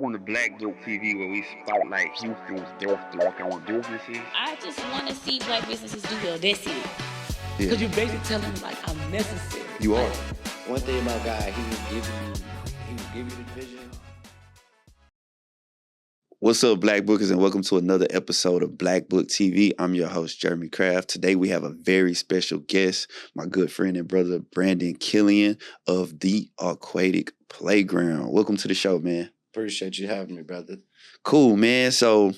Welcome to Black Book TV, where we spotlight Houston's best black-owned businesses. I just want to see black businesses do well. That's it. Yeah. Because you're basically telling them, like, I'm necessary. You are. One thing about God, he will give you the vision. What's up, Black Bookers, and welcome to another episode of Black Book TV. I'm your host, Jeremy Kraft. Today we have a very special guest, my good friend and brother, Brandon Killian of the Aquatic Playground. Welcome to the show, man. Appreciate you having me, brother. Cool, man. So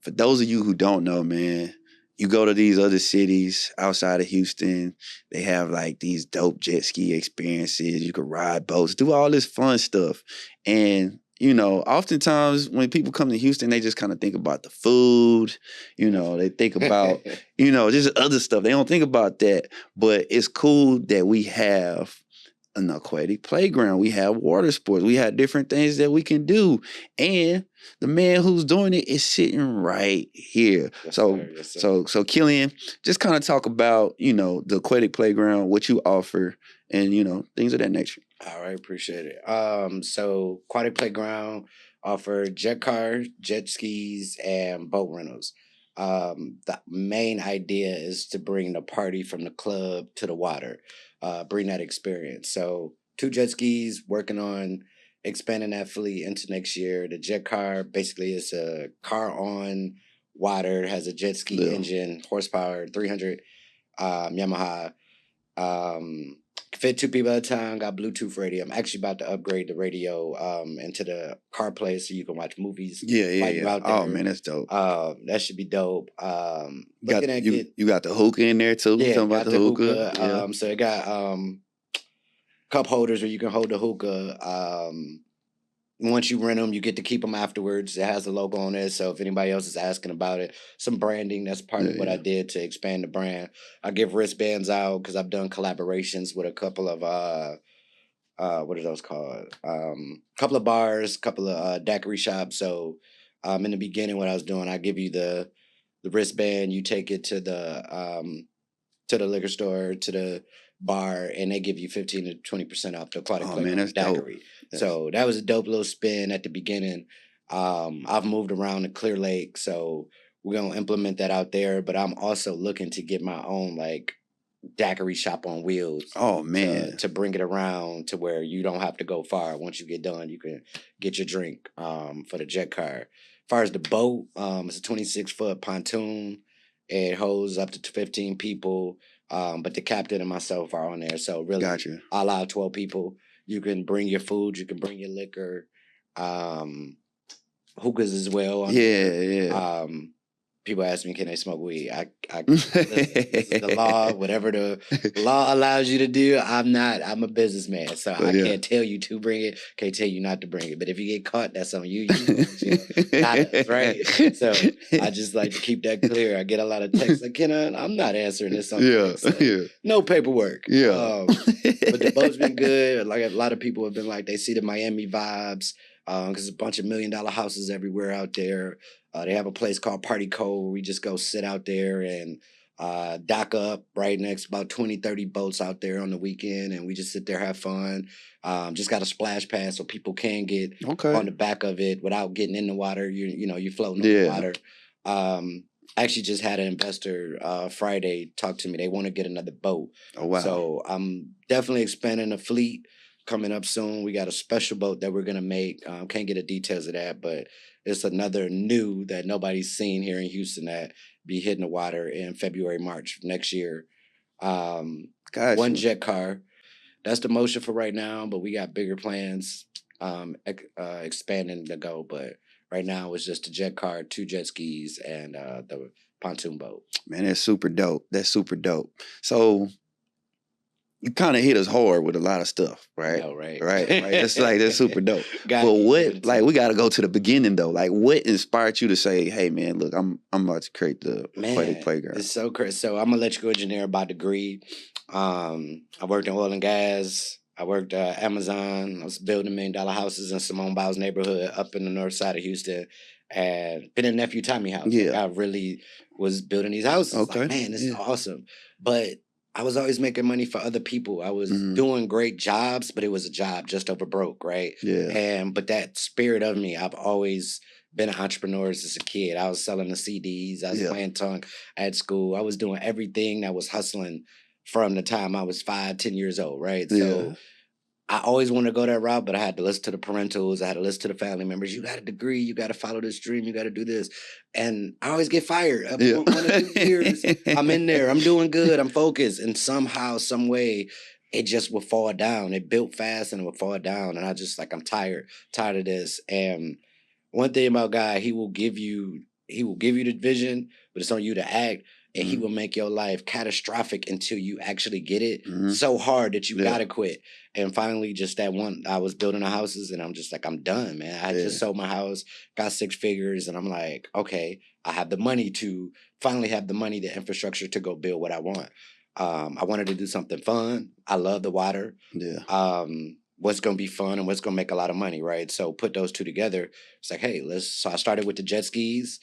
for those of you who don't know, man, you go to these other cities outside of Houston, they have like these dope jet ski experiences. You can ride boats, do all this fun stuff. And you know, oftentimes when people come to Houston, they just kind of think about the food, you know, they think about, you know, just other stuff. They don't think about that. But it's cool that we have an aquatic playground. We have water sports. We have different things that we can do. And the man who's doing it is sitting right here. Yes, so, sir. Yes, sir. so Killian, just kind of talk about, you know, the aquatic playground, what you offer, and, you know, things of that nature. All right, appreciate it. So Aquatic Playground offer jet cars, jet skis, and boat rentals. The main idea is to bring the party from the club to the water, bring that experience. So 2 jet skis, working on expanding that fleet into next year. The jet car basically is a car on water. It has a jet ski engine, horsepower, 300 Yamaha. Fit 2 people at a time, got Bluetooth radio. I'm actually about to upgrade the radio into the CarPlay so you can watch movies. Yeah. Oh, man, that's dope. That should be dope. You got the hookah in there, too? Yeah, talking about the hookah. Yeah. So it got cup holders where you can hold the hookah. Once you rent them, you get to keep them afterwards. It has the logo on it, so if anybody else is asking about it, some branding, that's part of what I did to expand the brand. I give wristbands out because I've done collaborations with a couple of, what are those called? Couple of bars, couple of daiquiri shops. So in the beginning, what I was doing, I give you the wristband, you take it to the liquor store, to the bar, and they give you 15 to 20% off the Aquatic Playground that's daiquiri. Dope. So that was a dope little spin at the beginning. I've moved around to Clear Lake, so we're gonna implement that out there. But I'm also looking to get my own like daiquiri shop on wheels. Oh man, to bring it around to where you don't have to go far. Once you get done, you can get your drink for the jet car. As far as the boat, it's a 26-foot pontoon. It holds up to 15 people. But the captain and myself are on there. So really, I allow 12 people. You can bring your food. You can bring your liquor. Hookahs as well. Yeah. People ask me, can they smoke weed? Listen, this is the law. Whatever the law allows you to do, I'm a businessman. So I can't tell you to bring it. Can't tell you not to bring it. But if you get caught, that's on you. Not us, right? So I just like to keep that clear. I get a lot of texts like, I'm not answering this. No paperwork. Yeah. But the boat's been good. Like a lot of people have been like, they see the Miami vibes. Because there's a bunch of $1 million houses everywhere out there. They have a place called Party Cove where we just go sit out there and dock up right next to about 20, 30 boats out there on the weekend. And we just sit there, have fun. Just got a splash pad so people can get on the back of it without getting in the water. You're floating on the water. I actually just had an investor Friday talk to me. They want to get another boat. Oh, wow. So I'm definitely expanding the fleet. Coming up soon, we got a special boat that we're gonna make. Can't get the details of that, but it's another new that nobody's seen here in Houston that be hitting the water in February, March next year. One jet car. That's the motion for right now, but we got bigger plans, expanding to go. But right now it's just a jet car, 2 jet skis, and the pontoon boat. Man, that's super dope. So you kind of hit us hard with a lot of stuff, right? Oh, right. That's super dope. But we got to go to the beginning though. Like, what inspired you to say, "Hey, man, look, I'm about to create the Aquatic Playground"? It's so crazy. So I'm an electrical engineer by degree. I worked in oil and gas. I worked at Amazon. I was building $1 million houses in Simone Biles neighborhood up in the north side of Houston, and been in nephew Tommy house. Yeah, I really was building these houses. Okay, like, man, this is awesome. But I was always making money for other people. I was doing great jobs, but it was a job just over broke, right? Yeah. But that spirit of me, I've always been an entrepreneur as a kid. I was selling the CDs. I was Yeah. playing tongue at school. I was doing everything that was hustling from the time I was 5, 10 years old, right? Yeah. So I always wanted to go that route, but I had to listen to the parentals. I had to listen to the family members. You got a degree. You got to follow this dream. You got to do this. And I always get fired. Yeah. 1 or 2 years, I'm in there. I'm doing good. I'm focused. And somehow, some way, it just would fall down. It built fast and it would fall down. And I just I'm tired of this. And one thing about God, he will give you the vision, but it's on you to act. And he will make your life catastrophic until you actually get it so hard that you gotta quit. And finally, just that one, I was building the houses and I'm just I'm done, man. I just sold my house, got 6 figures, and I'm like, okay, I have the money to finally have the money, the infrastructure to go build what I want. I wanted to do something fun. I love the water. Yeah. What's gonna be fun and what's gonna make a lot of money, right? So put those two together. It's hey, so I started with the jet skis.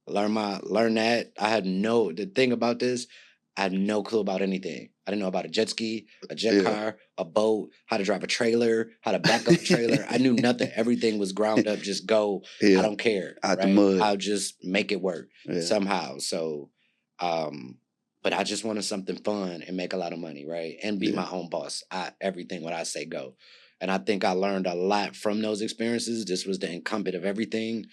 Learn that. The thing about this, I had no clue about anything. I didn't know about a jet ski, a jet car, a boat, how to drive a trailer, how to back up a trailer. I knew nothing. Everything was ground up. Just go. Yeah. I don't care. Out the right? mud. I'll just make it work somehow. So, but I just wanted something fun and make a lot of money, right? And be my own boss. Everything what I say go. And I think I learned a lot from those experiences. This was the incumbent of everything.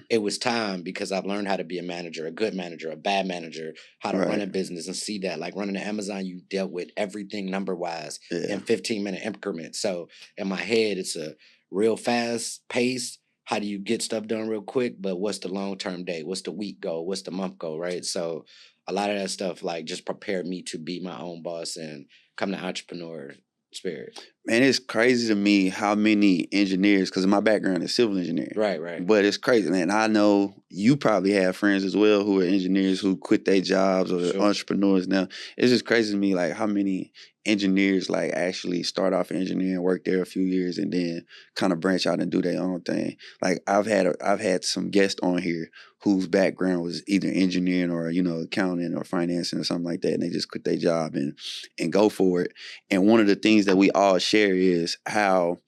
It was time because I've learned how to be a manager, a good manager, a bad manager, how to run a business and see that. Like running the Amazon, you dealt with everything number-wise in 15-minute increments. So in my head, it's a real fast pace. How do you get stuff done real quick? But what's the long-term date? What's the week goal? What's the month goal, right? So a lot of that stuff just prepared me to be my own boss and come to entrepreneur spirit. Man, it's crazy to me how many engineers, because my background is civil engineering. Right. But it's crazy, man. I know you probably have friends as well who are engineers who quit their jobs or entrepreneurs now. It's just crazy to me, how many engineers, actually start off engineering, work there a few years, and then kind of branch out and do their own thing. I've had some guests on here whose background was either engineering or, accounting or financing or something like that, and they just quit their job and go for it. And one of the things that we all share is how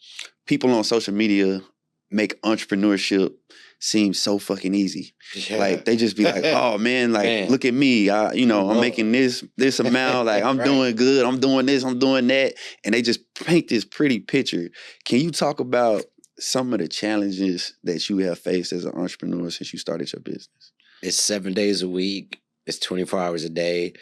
people on social media make entrepreneurship seem so fucking easy. Yeah. They just be oh man, look at me. I'm making this amount. I'm doing good. I'm doing this. I'm doing that. And they just paint this pretty picture. Can you talk about some of the challenges that you have faced as an entrepreneur since you started your business? It's 7 days a week. It's 24 hours a day.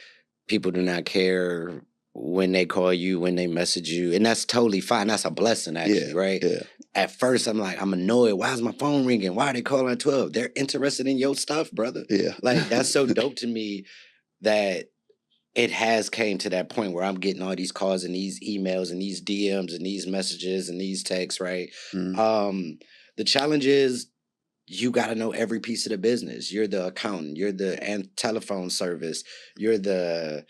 People do not care when they call you, when they message you. And that's totally fine. That's a blessing, actually, right? Yeah. At first, I'm annoyed. Why is my phone ringing? Why are they calling at 12? They're interested in your stuff, brother. Yeah. That's so dope to me that it has came to that point where I'm getting all these calls and these emails and these DMs and these messages and these texts, right? The challenge is you got to know every piece of the business. You're the accountant. You're the telephone service. You're the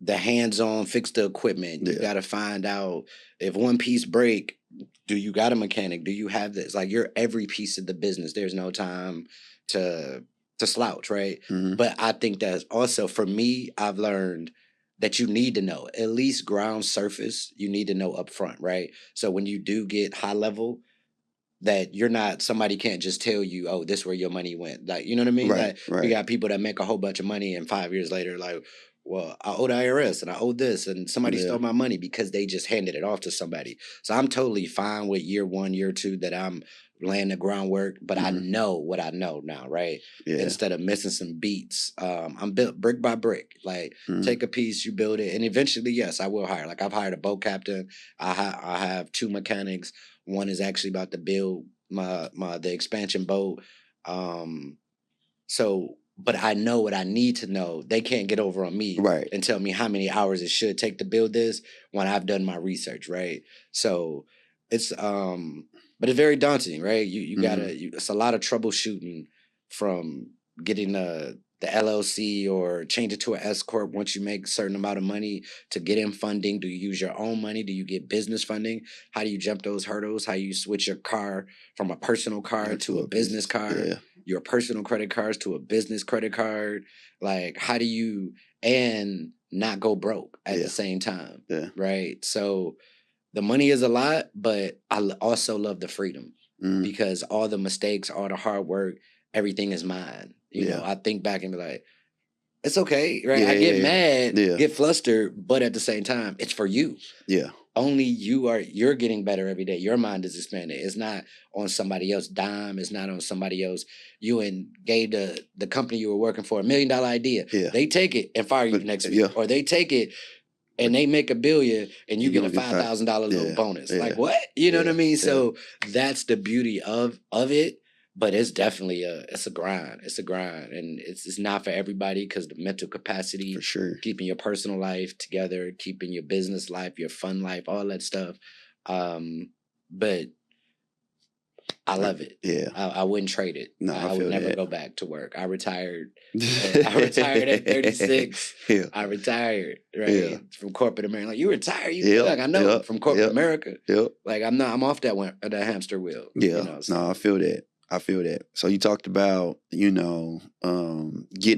hands-on, fix the equipment. You got to find out if one piece break, do you got a mechanic? Do you have this? You're every piece of the business. There's no time to slouch, right? But I think that also for me, I've learned that you need to know at least ground surface. You need to know up front, right? So when you do get high level, that you're not, somebody can't just tell you, oh, this is where your money went. You know what I mean? Right. You got people that make a whole bunch of money and 5 years later, well, I owe the IRS and I owe this and somebody stole my money because they just handed it off to somebody. So I'm totally fine with year 1, year 2 that I'm laying the groundwork, but I know what I know now, right? Yeah. Instead of missing some beats, I'm built brick by brick. Take a piece, you build it, and eventually, yes, I will hire. I've hired a boat captain. I have 2 mechanics. One is actually about to build the expansion boat. But I know what I need to know. They can't get over on me and tell me how many hours it should take to build this when I've done my research, right? So it's but it's very daunting, right? You gotta it's a lot of troubleshooting from getting the LLC or change it to an S corp once you make a certain amount of money to get in funding. Do you use your own money? Do you get business funding? How do you jump those hurdles? How you switch your car from a personal car to a business car? your personal credit cards to a business credit card. Like, how do you and not go broke at the same time? Yeah. Right. So the money is a lot, but I also love the freedom because all the mistakes, all the hard work, everything is mine. You know, I think back and be like, it's okay, right? I get mad, get flustered, but at the same time, it's for you. Yeah. Only you're getting better every day. Your mind is expanding. It's not on somebody else's dime. It's not on somebody else. You and gave the company you were working for $1 million idea. Yeah. They take it and fire you next week. Or they take it and they make $1 billion and you get a $5,000 little bonus. Like what? You know what I mean? So that's the beauty of it. But it's definitely it's a grind. It's a grind, and it's not for everybody because the mental capacity, for sure, keeping your personal life together, keeping your business life, your fun life, all that stuff. But I love it. Yeah, I wouldn't trade it. No, I would never go back to work. I retired. I retired at 36. I retired from corporate America. Like, you retired? You like, I know from corporate America. Like I'm off that hamster wheel. Yeah. You know, so. No, I feel that. So you talked about, getting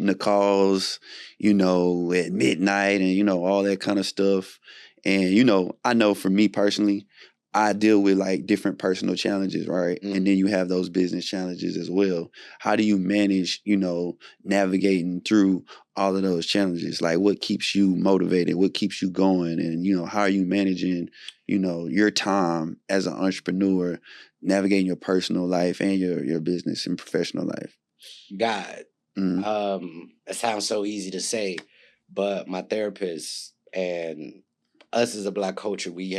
the calls, at midnight and, all that kind of stuff. And, I know for me personally, I deal with like different personal challenges, right? And then you have those business challenges as well. How do you manage, navigating through all of those challenges? Like what keeps you motivated? What keeps you going? And, how are you managing, your time as an entrepreneur, navigating your personal life and your business and professional life? God, it sounds so easy to say, but my therapist and us as a Black culture, we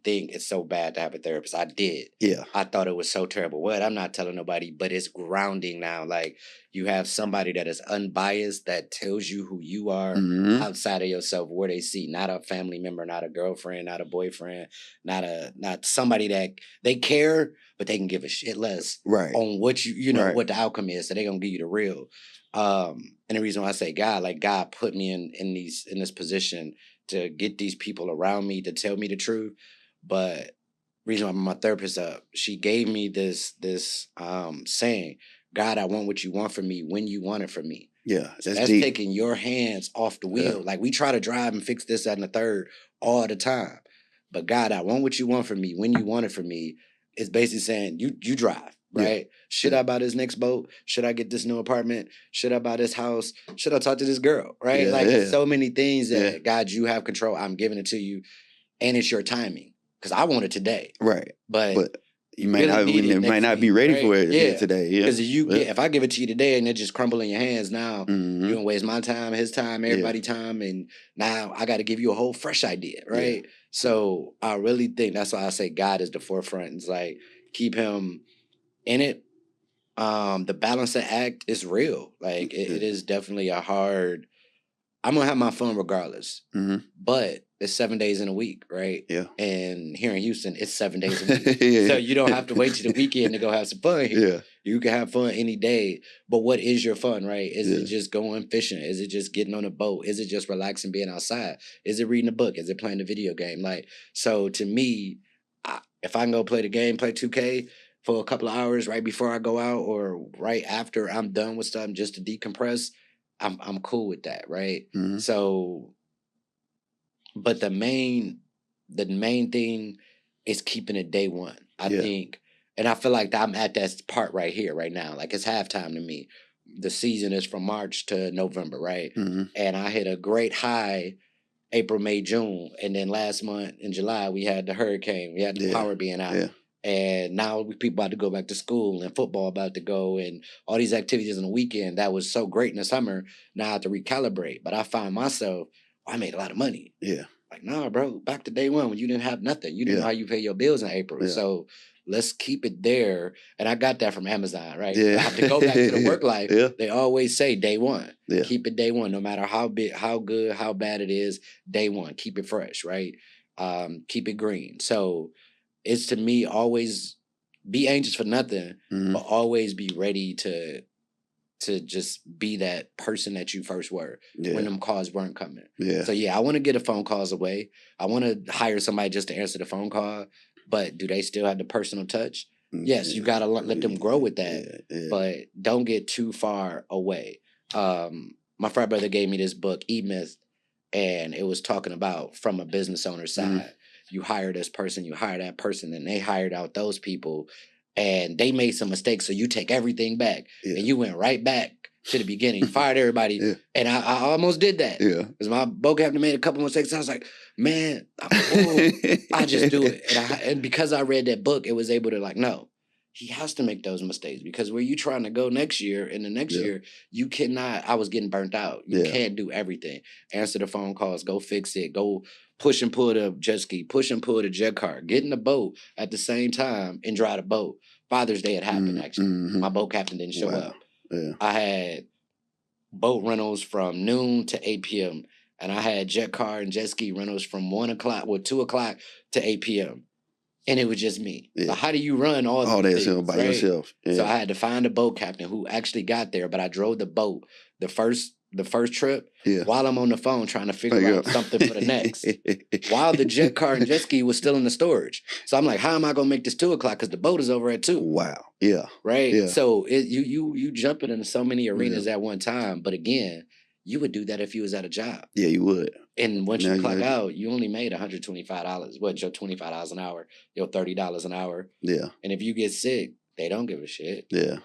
think it's so bad to have a therapist. I did. Yeah. I thought it was so terrible. What? I'm not telling nobody, but it's grounding now. Like you have somebody that is unbiased that tells you who you are outside of yourself, where they see, not a family member, not a girlfriend, not a boyfriend, not somebody that they care, but they can give a shit less on what you know what the outcome is. So they're gonna give you the real. And the reason why I say God, like God put me in this position to get these people around me to tell me the truth. But reason why my therapist she gave me this saying, God, I want what you want from me when you want it from me. Yeah. That's taking your hands off the wheel. Yeah. Like we try to drive and fix this, that, and the third all the time. But God, I want what you want from me when you want it from me. It's basically saying you drive. Right? Yeah. Should I buy this next boat? Should I get this new apartment? Should I buy this house? Should I talk to this girl? Right? There's so many things that God, you have control. I'm giving it to you, and it's your timing. Because I want it today. Right. But you might not be ready for it today. Yeah. Because if I give it to you today and it just crumble in your hands now, you're gonna waste my time, his time, everybody's time, and now I got to give you a whole fresh idea, right? Yeah. So I really think that's why I say God is the forefront. It's like keep him in it. The balancing act is real. Like it is definitely a hard. I'm gonna have my fun regardless, but it's 7 days in a week, right? Yeah. And here in Houston, it's 7 days a week, so you don't have to wait till the weekend to go have some fun here. Yeah. You can have fun any day. But what is your fun, right? Is it just going fishing? Is it just getting on a boat? Is it just relaxing, being outside? Is it reading a book? Is it playing a video game? Like so, to me, if I can go play the game, play 2K. For a couple of hours right before I go out or right after I'm done with something just to decompress, I'm cool with that, right? So, but the main thing is keeping it day one. I think, and I feel like I'm at that part right here, right now. Like it's halftime to me. The season is from March to November, right? And I hit a great high April, May, June. And then last month in July, we had the hurricane. We had the power being out. Yeah. And now people about to go back to school and football about to go and all these activities on the weekend that was so great in the summer. Now I have to recalibrate. But I find myself, I made a lot of money. Yeah. Like, nah, bro, back to day one when you didn't have nothing. You didn't know how you pay your bills in April. Yeah. So let's keep it there. And I got that from Amazon, right? Yeah. I have to go back to the work life. They always say day one. Yeah. Keep it day one, no matter how big, how good, how bad it is, day one. Keep it fresh, right? Keep it green. So it's to me always be anxious for nothing, but always be ready to just be that person that you first were when them calls weren't coming. Yeah. So I want to get the phone calls away. I want to hire somebody just to answer the phone call, but do they still have the personal touch? Yes, you gotta let them grow with that, but don't get too far away. My frat brother gave me this book, E-Myth, and it was talking about from a business owner's side. You hire this person, you hire that person, and they hired out those people, and they made some mistakes, so you take everything back, and you went right back to the beginning, fired everybody, and I almost did that. Because my boat captain made a couple mistakes. I was like, man, I just do it. And because I read that book, it was able to like, no, he has to make those mistakes because where you trying to go next year, in the next year, you cannot, I was getting burnt out. You can't do everything. Answer the phone calls, go fix it, go push and pull the jet ski, push and pull the jet car, get in the boat at the same time and drive the boat. Father's Day had happened, actually. My boat captain didn't show up. I had boat rentals from noon to 8 p.m. And I had jet car and jet ski rentals from 2 o'clock to 8 p.m. And it was just me. So how do you run all these things, by yourself? So I had to find a boat captain who actually got there, but I drove the boat the first trip while I'm on the phone trying to figure out something for the next. While the jet car and jet ski was still in the storage. So I'm like, how am I gonna make this 2 o'clock? Because the boat is over at 2. Wow. Yeah. Right. Yeah. So you jumping into so many arenas at one time. But again, you would do that if you was at a job. Yeah, you would. And once you clock out, you only made $125. What, your $25 an hour, your $30 an hour. Yeah. And if you get sick, they don't give a shit. Yeah.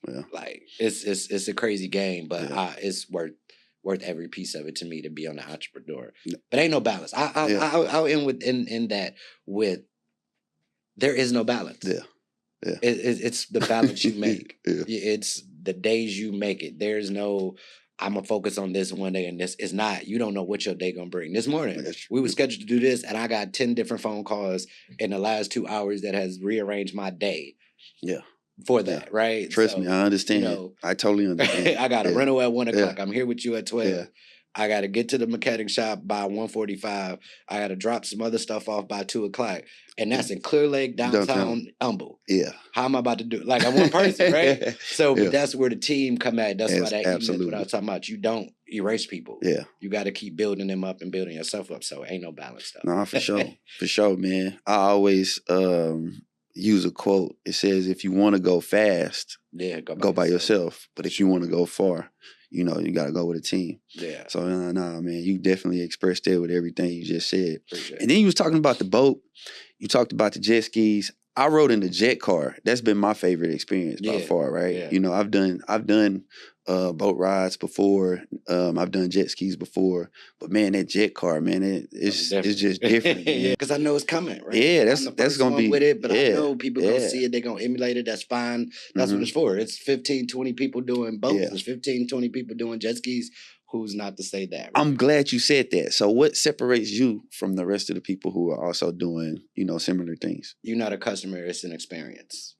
Yeah. Like it's a crazy game, but it's worth every piece of it to me to be on the entrepreneur. But ain't no balance. I'll end in that with there is no balance. Yeah. Yeah. It's the balance you make. It's the days you make it. There's no I'm gonna focus on this one day and this is not. You don't know what your day gonna bring. This morning we were scheduled to do this, and I got 10 different phone calls in the last 2 hours that has rearranged my day. Yeah. For that, right? Trust me, I understand. You know, I totally understand. I got a rental at 1 o'clock. I'm here with you at 12. I got to get to the mechanic shop by 1:45. I got to drop some other stuff off by 2 o'clock. And that's in Clear Lake, downtown Humble. Yeah. How am I about to do it? Like, I'm one person, right? So but that's where the team come at. That's why that absolutely. What I was talking about. You don't erase people. Yeah. You got to keep building them up and building yourself up. So ain't no balance stuff. No, for sure. For sure, man. I always use a quote. It says, if you want to go fast, go by yourself. But if you want to go far, you know, you got to go with a team. Yeah. So, nah, man, you definitely expressed it with everything you just said. And then you was talking about the boat. You talked about the jet skis. I rode in the jet car. That's been my favorite experience by far, right? Yeah. You know, I've done boat rides before. I've done jet skis before, but man, that jet car, man, it's just different. Yeah, because I know it's coming, right? Yeah, that's gonna be with it, but I know people gonna see it. They're gonna emulate it. That's fine. That's what it's for. It's 15, 20 people doing boats. There's 15, 20 people doing jet skis. Who's not to say that? Right? I'm glad you said that. So what separates you from the rest of the people who are also doing, you know, similar things? You're not a customer. It's an experience.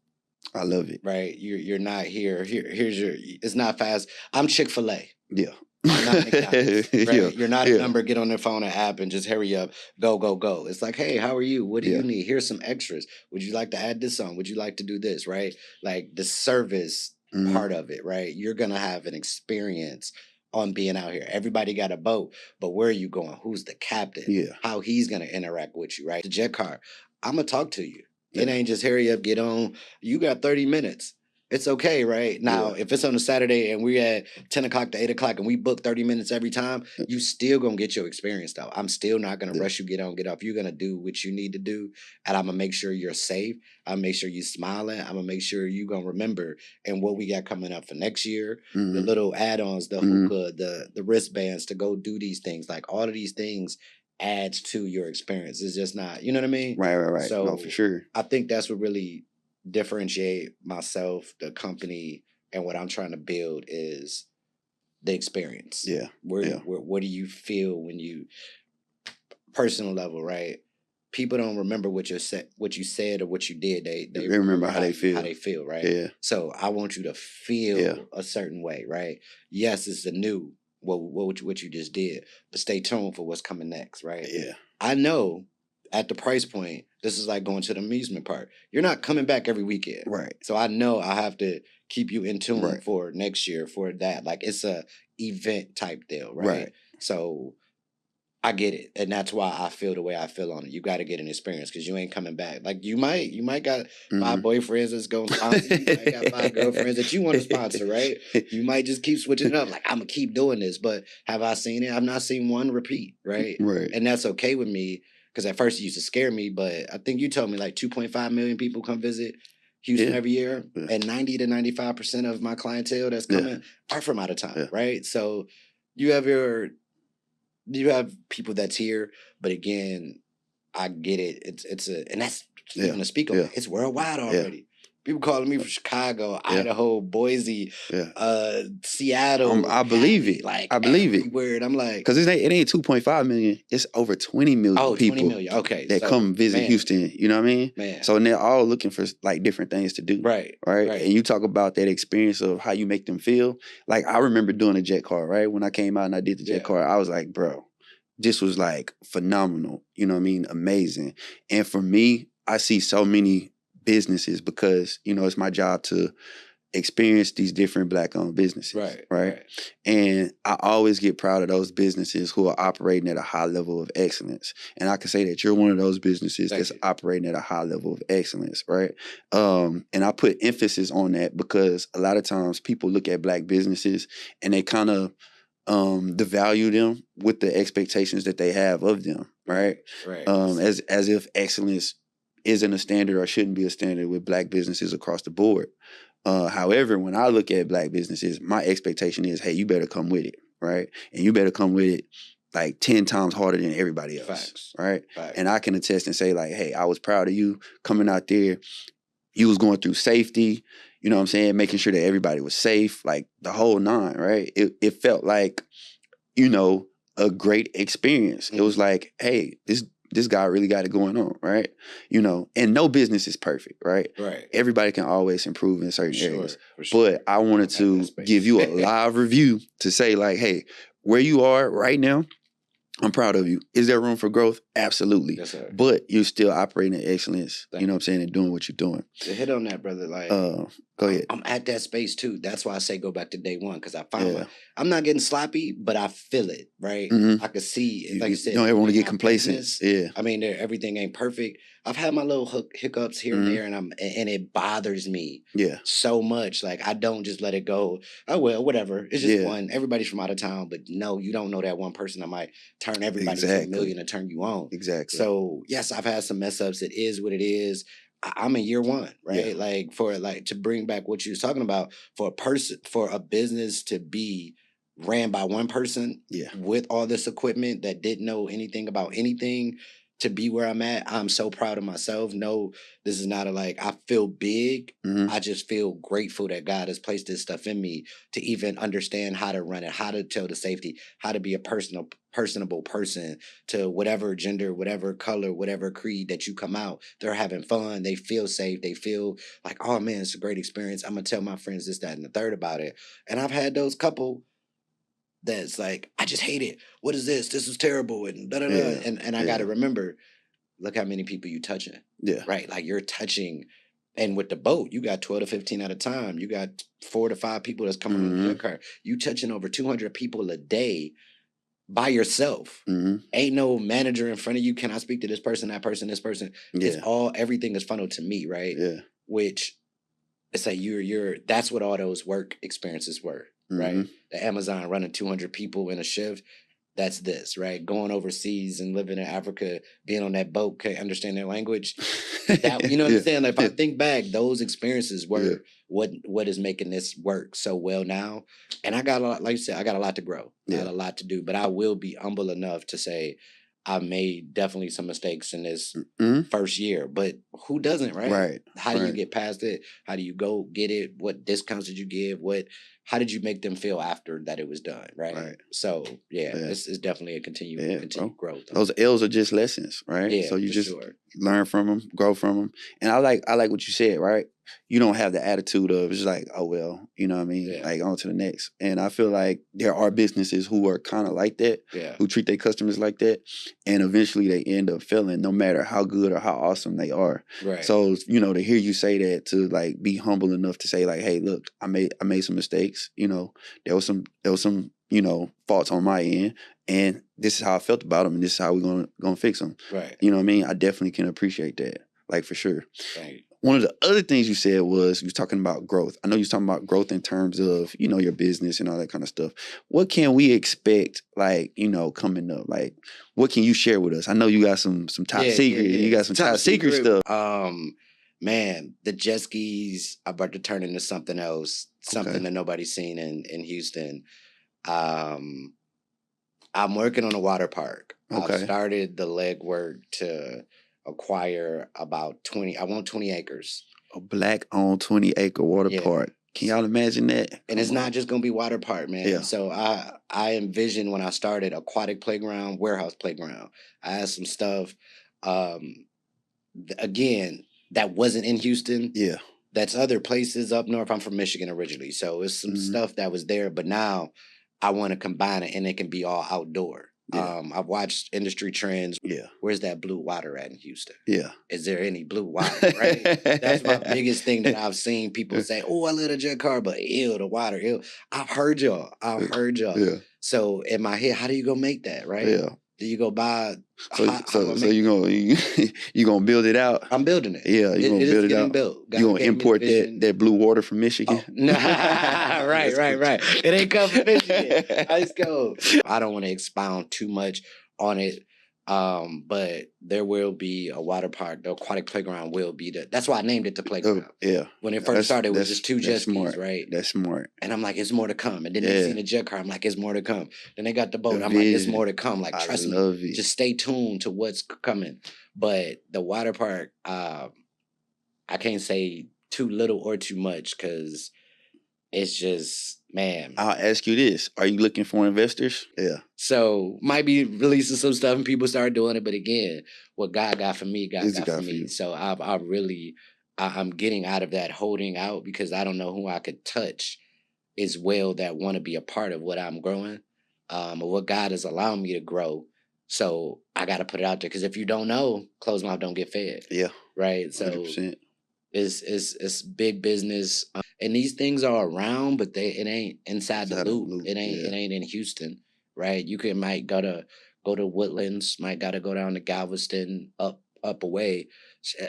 I love it. Right? You're not here. Here's your. It's not fast. I'm Chick-fil-A. Yeah. I'm not McDonald's, right? You're not a number. Get on their phone, an app, and just hurry up. Go, go, go. It's like, hey, how are you? What do you need? Here's some extras. Would you like to add this on? Would you like to do this? Right? Like the service part of it. Right? You're gonna have an experience on being out here. Everybody got a boat, but where are you going? Who's the captain? Yeah. How he's gonna interact with you, right? The jet car. I'm gonna talk to you. It ain't just hurry up, get on. You got 30 minutes. It's okay, right? Now, if it's on a Saturday and we're at 10 o'clock to 8 o'clock and we book 30 minutes every time, you still gonna get your experience though. I'm still not gonna rush you, get on, get off. You're gonna do what you need to do. And I'm gonna make sure you're safe. I'm gonna make sure you're smiling. I'm gonna make sure you're gonna remember and what we got coming up for next year. The little add-ons, the hookah, the wristbands to go do these things. Like all of these things adds to your experience. It's just not, you know what I mean? Right. So no, for sure. I think that's what really differentiate myself, the company, and what I'm trying to build is the experience. Yeah. What do you feel when you personal level, right? People don't remember what you said or what you did. They remember how they feel. How they feel, right? Yeah. So I want you to feel a certain way, right? Yes, it's the new what you just did, but stay tuned for what's coming next, right? Yeah. I know at the price point, this is like going to the amusement park. You're not coming back every weekend. Right. So I know I have to keep you in tune for next year for that. Like it's a event type deal, right? So I get it, and that's why I feel the way I feel on it. You got to get an experience because you ain't coming back. Like you might got 5 boyfriends that's gonna sponsor you. You might got 5 girlfriends that you want to sponsor, right? You might just keep switching it up. Like I'm gonna keep doing this, but have I seen it? I've not seen one repeat, right? Right. And that's okay with me because at first it used to scare me, but I think you told me like 2.5 million people come visit Houston every year, and 90 to 95% of my clientele that's coming are from out of town, right? So you have people that's here, but again, I get it. It's and that's even to speak on. It's worldwide already. People calling me from Chicago, Idaho, Boise, Seattle. I believe it. Like I believe everywhere. it. And I'm like, because it ain't 2.5 million. It's over 20 million people 20 million. Okay, that come visit Houston. You know what I mean? Man. So they're all looking for like different things to do. Right. And you talk about that experience of how you make them feel. Like I remember doing a jet car, right? When I came out and I did the jet car, I was like, bro, this was like phenomenal. You know what I mean? Amazing. And for me, I see so many businesses because, you know, it's my job to experience these different Black-owned businesses, right? And I always get proud of those businesses who are operating at a high level of excellence. And I can say that you're one of those businesses that's operating at a high level of excellence, right? And I put emphasis on that because a lot of times people look at Black businesses and they kind of devalue them with the expectations that they have of them, right? As if excellence isn't a standard or shouldn't be a standard with Black businesses across the board. However, when I look at Black businesses, my expectation is, hey, you better come with it, right? And you better come with it like 10 times harder than everybody else, right? And I can attest and say like, hey, I was proud of you coming out there. You was going through safety, you know what I'm saying? Making sure that everybody was safe, like the whole nine, right? It felt like, you know, a great experience. It was like, hey, this guy really got it going on, right? You know, and no business is perfect, right? Everybody can always improve in certain areas. But I wanted to give you a live review to say like, hey, where you are right now, I'm proud of you. Is there room for growth? Absolutely. Yes, sir. But you're still operating at excellence, you know what I'm saying, and doing what you're doing. To hit on that, brother, like, go ahead. I'm at that space too. That's why I say go back to day one, because I found like, I'm not getting sloppy, but I feel it, right? I can see, like you said. You don't ever want to get complacent. I mean, everything ain't perfect. I've had my little hiccups here and there, and it bothers me so much. Like, I don't just let it go. Oh, well, whatever. It's just one. Everybody's from out of town, but no, you don't know that one person that might turn everybody to a million and turn you on. Exactly. So, yes, I've had some mess ups. It is what it is. I'm in year one, right? Like, to bring back what you was talking about, for a business to be ran by one person with all this equipment that didn't know anything about anything, to be where I'm at, I'm so proud of myself. No, this is not I feel big. I just feel grateful that God has placed this stuff in me to even understand how to run it, how to tell the safety, how to be a personable person to whatever gender, whatever color, whatever creed that you come out. They're having fun. They feel safe. They feel like, oh man, it's a great experience. I'm going to tell my friends this, that, and the third about it. And I've had those couple that's like, I just hate it. What is this? This is terrible. And da da da. And I got to remember, look how many people you touching. Right? Like you're touching. And with the boat, you got 12 to 15 at a time. You got 4 to 5 people that's coming on the jet car. You touching over 200 people a day by yourself. Ain't no manager in front of you. Can I speak to this person, that person, this person? It's everything is funneled to me, right? Which it's like that's what all those work experiences were. Right? The Amazon running 200 people in a shift. That's this, right? Going overseas and living in Africa, being on that boat, can't understand their language. You know what I'm saying? Like, if I think back, those experiences were what is making this work so well now. And I got a lot, like you said, I got a lot to grow. I got a lot to do, but I will be humble enough to say I made definitely some mistakes in this first year, but who doesn't, right? How do you get past it? How do you go get it? What discounts did you give? How did you make them feel after that it was done, right? So, it's definitely a continued growth. Those L's are just lessons, right? Yeah, so you just learn from them, grow from them. And I like what you said, right? You don't have the attitude of it's like, oh, well, you know what I mean? Like, on to the next. And I feel like there are businesses who are kind of like that, who treat their customers like that. And eventually they end up failing no matter how good or how awesome they are. Right. So, you know, to hear you say that, to like be humble enough to say like, hey, look, I made some mistakes. You know, there was some, you know, faults on my end. And this is how I felt about them, and this is how we're gonna fix them. Right. You know what I mean? I definitely can appreciate that, like for sure. Right. One of the other things you said was you was talking about growth. I know you was talking about growth in terms of, you know, your business and all that kind of stuff. What can we expect, like, you know, coming up? Like, what can you share with us? I know you got some top secret. You got some top secret stuff. Man, the jet skis are about to turn into something else, something that nobody's seen in Houston. I'm working on a water park. Okay. I've started the legwork to acquire about 20. I want 20 acres. A black-owned 20-acre water park. Can y'all imagine that? And it's not just gonna be water park, man. Yeah. So I envisioned when I started Aquatic Playground, warehouse playground. I had some stuff. Again, that wasn't in Houston. Yeah. That's other places up north. I'm from Michigan originally, so it's some stuff that was there. But now I want to combine it, and it can be all outdoor. Yeah. I've watched industry trends. Yeah. Where's that blue water at in Houston? Yeah. Is there any blue water? Right. That's my biggest thing that I've seen people say. Oh, I love a jet car, but ew, the water. Ew. I've heard y'all. Yeah. So in my head, how do you go make that? Right. Yeah. Do you go buy? So you gonna build it out? I'm building it. Yeah, you gonna build it out. Built. You gonna import that blue water from Michigan? Oh, nah, right. It ain't come from Michigan. Ice cold. I don't want to expound too much on it, but there will be a water park. The aquatic playground will be that's why I named it the playground. Yeah. When it first started, it was just 2 jet skis, right? That's smart. And I'm like, it's more to come. And then they seen the jet car. I'm like, it's more to come. Then they got the boat. I'm like, it's more to come. Like, trust me. Just stay tuned to what's coming. But the water park, I can't say too little or too much because it's just, man. I'll ask you this. Are you looking for investors? Yeah. So might be releasing some stuff and people start doing it. But again, what God got for me, God got for me. So I'm getting out of that holding out because I don't know who I could touch as well that want to be a part of what I'm growing, or what God is allowing me to grow. So I got to put it out there because if you don't know, closed mouth don't get fed. Yeah. Right. So 100%. It's big business, and these things are around, but it ain't inside the loop. It ain't in Houston, right? You might go to Woodlands, might gotta go down to Galveston, up away.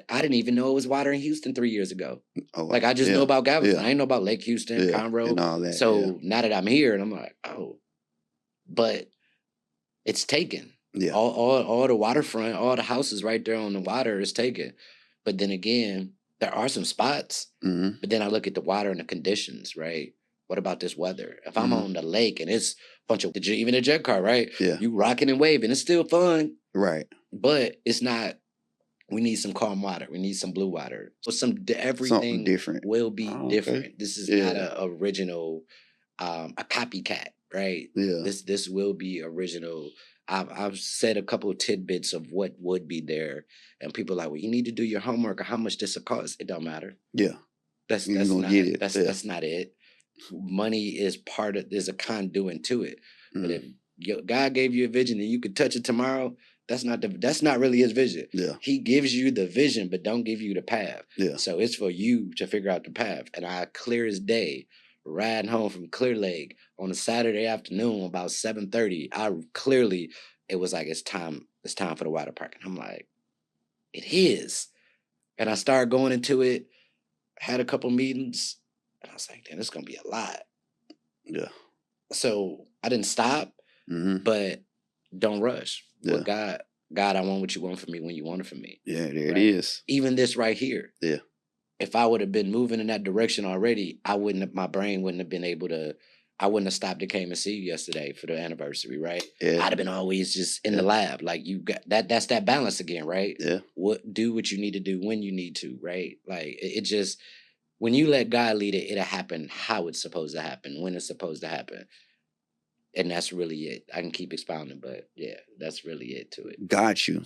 I didn't even know it was water in Houston 3 years ago. Oh, like I just know about Galveston. I didn't know about Lake Houston, Conroe, and all that. So now that I'm here, and I'm like, oh, but it's taken. Yeah. All the waterfront, all the houses right there on the water is taken. But then again, there are some spots, but then I look at the water and the conditions, right? What about this weather? If I'm on the lake and it's a bunch of, even a jet car, right? Yeah. You rocking and waving, it's still fun. Right. But it's not, we need some calm water. We need some blue water. So everything different will be different. Okay. This is not an original, a copycat, right? Yeah. This will be original. I've said a couple of tidbits of what would be there, and people are like, well, you need to do your homework or how much this will cost. It don't matter. Yeah. That's not get it. That's not it. Money is there's a conduit to it. But if God gave you a vision and you could touch it tomorrow, that's not really his vision. Yeah. He gives you the vision, but don't give you the path. Yeah. So it's for you to figure out the path. And I clear as day, riding home from Clear Lake on a Saturday afternoon about 7:30, it was like it's time for the water park. And I'm like, it is. And I started going into it, had a couple meetings, and I was like, damn, this is gonna be a lot. Yeah. So I didn't stop, but don't rush. Yeah. But God, I want what you want for me when you want it for me. Yeah, there it is. Even this right here. Yeah. If I would have been moving in that direction already, my brain wouldn't have been able to, I wouldn't have stopped and came and see you yesterday for the anniversary, right? Yeah. I'd have been always just in the lab. Like you got that's that balance again, right? Yeah. Do what you need to do when you need to, right? Like it just, when you let God lead it, it'll happen how it's supposed to happen, when it's supposed to happen. And that's really it. I can keep expounding, but yeah, that's really it to it. Got you.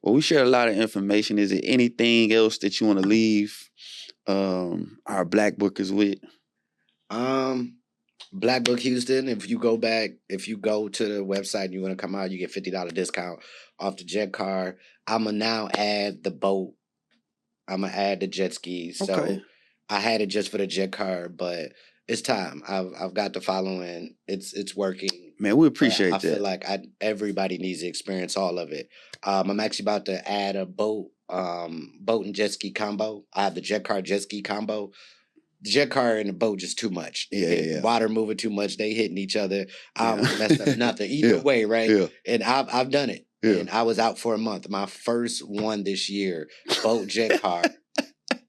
Well, we shared a lot of information. Is there anything else that you want to leave our Black Bookers with? Black Book Houston, if you go to the website and you want to come out, you get $50 discount off the jet car. I'm going to now add the boat. I'm going to add the jet skis. Okay. So I had it just for the jet car, but it's time. I've got the following. It's working. Man, we appreciate I that. feel like everybody needs to experience all of it. I'm actually about to add a boat and jet ski combo. I have the jet car jet ski combo. The jet car and the boat just too much. Yeah. Water moving too much. They hitting each other. I don't Yeah. want to mess up nothing. Either way, right? Yeah. And I've done it. Yeah. And I was out for a month. My first one this year, boat jet car.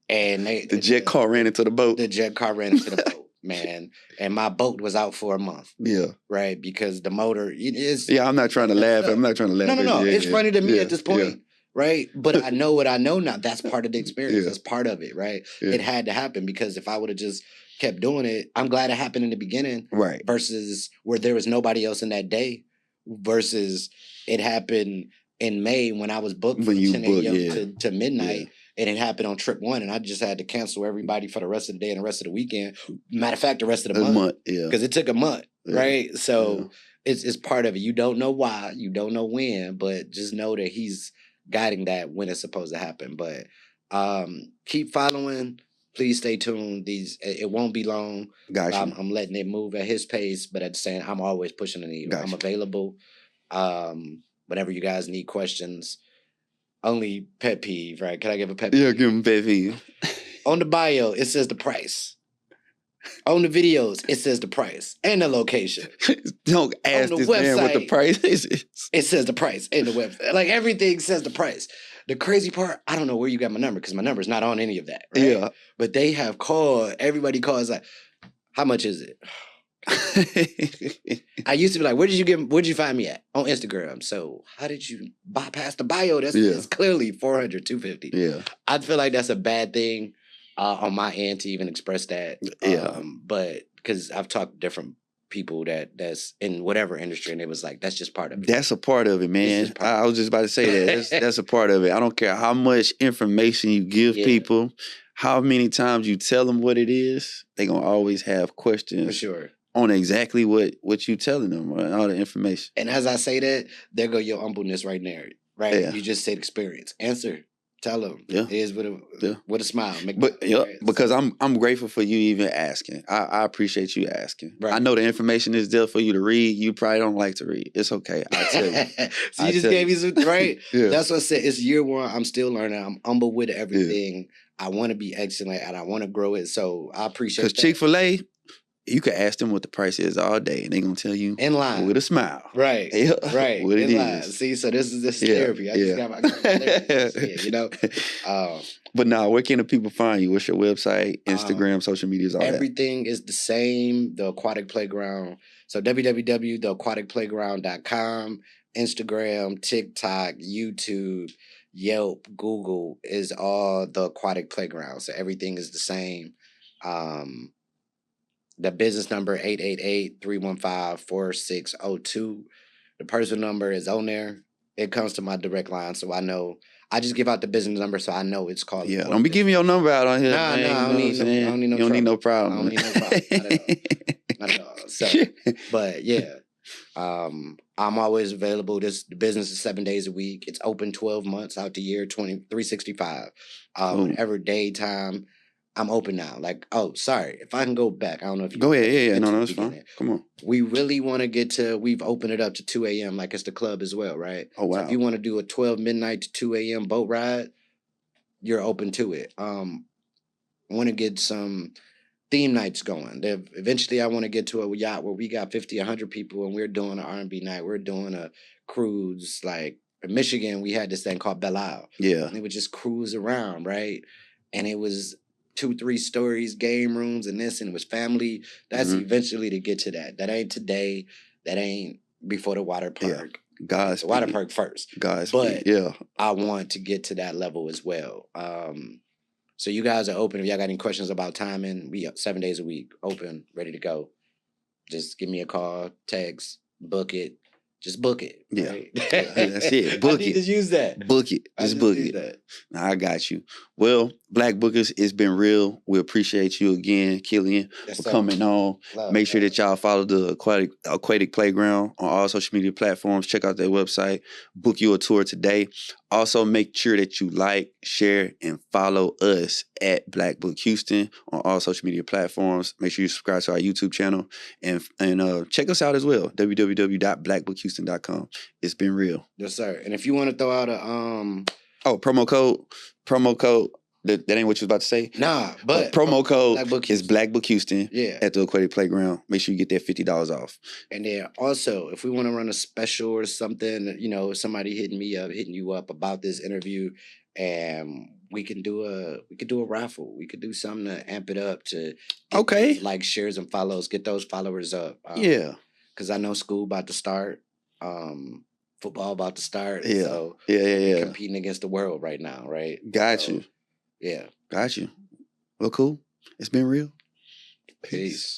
And the jet car ran into the boat. The jet car ran into the boat, man. And my boat was out for a month. Yeah. Right? Because the motor is. Yeah, I'm not trying to laugh. I'm not trying to laugh. No. It's funny to me at this point. Yeah. Right? But I know what I know now. That's part of the experience. Yeah. That's part of it, right? Yeah. It had to happen because if I would have just kept doing it, I'm glad it happened in the beginning. Right. Versus where there was nobody else in that day. Versus it happened in May when I was booked from 10 a.m. to midnight. Yeah. And it happened on trip 1, and I just had to cancel everybody for the rest of the day and the rest of the weekend. Matter of fact, the rest of the month. Yeah. Because it took a month, Yeah. right? So it's part of it. You don't know why, you don't know when, but just know that he's guiding that when it's supposed to happen. But keep following. Please stay tuned. It won't be long. Gotcha. I'm letting it move at his pace, but at the same, I'm always pushing the needle. Gotcha. I'm available. Whenever you guys need questions. Only pet peeve, right? Can I give a pet peeve? Yeah, give him pet peeve. On the bio, it says the price. On the videos, it says the price and the location. Don't ask this man what the price is. It says the price and the website. Like everything says the price. The crazy part, I don't know where you got my number because my number's not on any of that. Right? Yeah. But they have called. Everybody calls like, how much is it? I used to be like, where'd you find me at? On Instagram. So how did you bypass the bio? That's clearly 400, 250. Yeah. I feel like that's a bad thing on my end to even express that. Yeah. But because I've talked to different people that's in whatever industry, and it was like, that's just part of it. That's a part of it, man. I was just about to say that. That's a part of it. I don't care how much information you give people, how many times you tell them what it is, they're going to always have questions. For sure. On exactly what you telling them, right? All the information. And as I say that, there go your humbleness right there, right? Yeah. You just said experience. Answer. Tell them. Yeah. It is with a smile. Because I'm grateful for you even asking. I appreciate you asking. Right. I know the information is there for you to read. You probably don't like to read. It's okay. I tell you. So you just gave me some, right? Yeah. That's what I said. It's year 1. I'm still learning. I'm humble with everything. Yeah. I want to be excellent and I want to grow it. So I appreciate that. Because Chick-fil-A, you can ask them what the price is all day, and they're going to tell you in line with a smile. Right. Yeah. Right. What in it line. is. See, so this is therapy. I just got my therapy, you know? But now, where can the people find you? What's your website, Instagram, social medias, all everything is the same, the Aquatic Playground. So www.theaquaticplayground.com, Instagram, TikTok, YouTube, Yelp, Google is all the Aquatic Playground. So everything is the same. The business number 888-315-4602. The personal number is on there. It comes to my direct line, so I know. I just give out the business number, so I know it's called. Yeah, don't be giving your number out on here. Nah, I don't need no problem. I don't need no problem. Not at all. So, but yeah, I'm always available. The business is 7 days a week. It's open 12 months out the year, 365. Whenever daytime. I'm open now. Like, sorry. If I can go back, I don't know if you go ahead. Yeah. No, that's fine. Come on. We really want to we've opened it up to 2 a.m. like it's the club as well, right? Oh, wow. So if you want to do a 12 midnight to 2 a.m. boat ride, you're open to it. I want to get some theme nights going. Eventually, I want to get to a yacht where we got 50, 100 people and we're doing an R&B night. We're doing a cruise. Like in Michigan, we had this thing called Belle Isle. Yeah. And it would just cruise around, right? And it was 2-3 stories, game rooms, and this, and it was family. That's eventually to get to that. That ain't today. That ain't before the water park. Yeah. God's the water park first. But yeah, I want to get to that level as well. So you guys are open. If y'all got any questions about timing, we 7 days a week, open, ready to go. Just give me a call, text, book it. Just book it. Yeah. Right? That's it. Book I need it. to use that. Book it. Just book it. That. I got you. Well, Black Bookers, it's been real. We appreciate you again, Killian, for coming on. Make sure that y'all follow the Aquatic Playground on all social media platforms. Check out their website. Book you a tour today. Also, make sure that you like, share, and follow us at Black Book Houston on all social media platforms. Make sure you subscribe to our YouTube channel and check us out as well. www.blackbookhouston.com. It's been real. Yes, sir. And if you want to throw out a promo code. That ain't what you was about to say. Nah, but promo code Black Book is Black Book Houston. Yeah. At the Aquatic Playground. Make sure you get that $50 off. And then also, if we want to run a special or something, somebody hitting you up about this interview, and we can do a raffle. We could do something to amp it up to get like shares and follows, get those followers up. Because I know school about to start. Football about to start. Yeah. So yeah. Competing against the world right now, right? Got you. Yeah. Got you. Well, cool. It's been real. Peace.